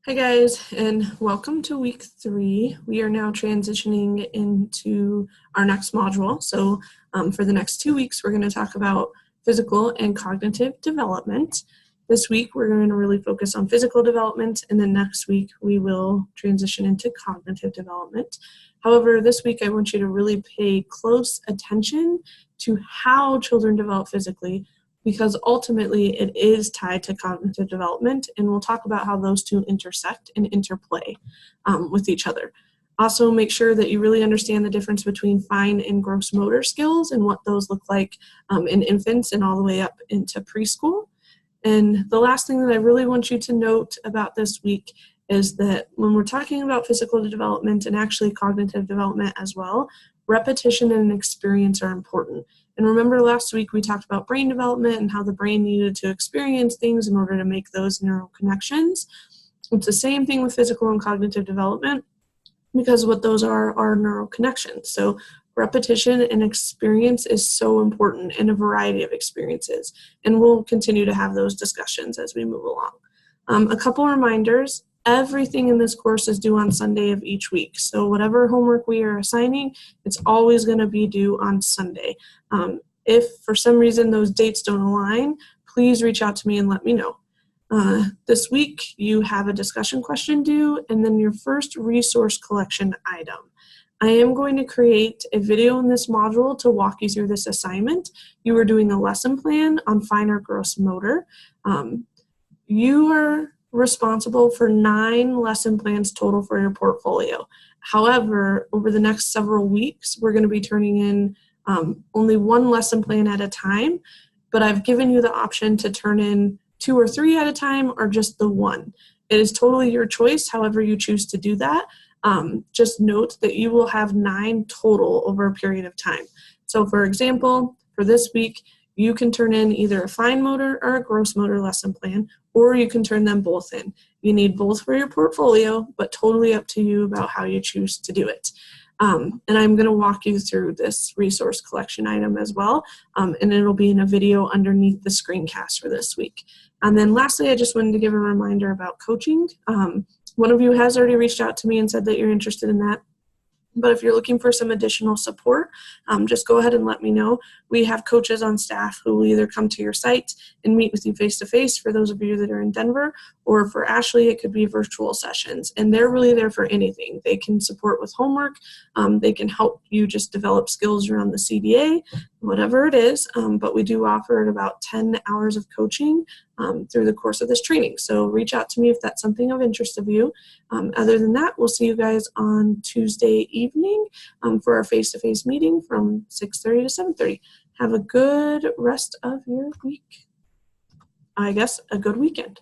Hi guys, and welcome to week 3. We are now transitioning into our next module. So for the next 2 weeks, we're going to talk about physical and cognitive development. This week, we're going to really focus on physical development, and then next week, we will transition into cognitive development. However, this week, I want you to really pay close attention to how children develop physically, because ultimately it is tied to cognitive development, and we'll talk about how those two intersect and interplay with each other. Also, make sure that you really understand the difference between fine and gross motor skills and what those look like in infants and all the way up into preschool. And the last thing that I really want you to note about this week is that when we're talking about physical development and actually cognitive development as well, repetition and experience are important. And remember last week we talked about brain development and how the brain needed to experience things in order to make those neural connections. It's the same thing with physical and cognitive development, because what those are neural connections. So repetition and experience is so important in a variety of experiences. And we'll continue to have those discussions as we move along. A couple reminders. Everything in this course is due on Sunday of each week. So whatever homework we are assigning, it's always going to be due on Sunday. If for some reason those dates don't align, please reach out to me and let me know. This week you have a discussion question due, and then your first resource collection item. I am going to create a video in this module to walk you through this assignment. You are doing a lesson plan on fine or gross motor. You are responsible for 9 lesson plans total for your portfolio. However, over the next several weeks, we're going to be turning in only 1 lesson plan at a time, but I've given you the option to turn in 2 or 3 at a time or just the 1. It is totally your choice, however you choose to do that. Just note that you will have 9 total over a period of time. So for example, for this week, you can turn in either a fine motor or a gross motor lesson plan, or you can turn them both in. You need both for your portfolio, but totally up to you about how you choose to do it. And I'm going to walk you through this resource collection item as well, and it'll be in a video underneath the screencast for this week. And then lastly, I just wanted to give a reminder about coaching. One of you has already reached out to me and said that you're interested in that. But if you're looking for some additional support, just go ahead and let me know. We have coaches on staff who will either come to your site and meet with you face-to-face for those of you that are in Denver, or for Ashley, it could be virtual sessions. And they're really there for anything. They can support with homework. They can help you just develop skills around the CDA, whatever it is. But we do offer about 10 hours of coaching through the course of this training. So reach out to me if that's something of interest of you. Other than that, we'll see you guys on Tuesday evening for our face-to-face meeting from 6:30 to 7:30. Have a good rest of your week. I guess a good weekend.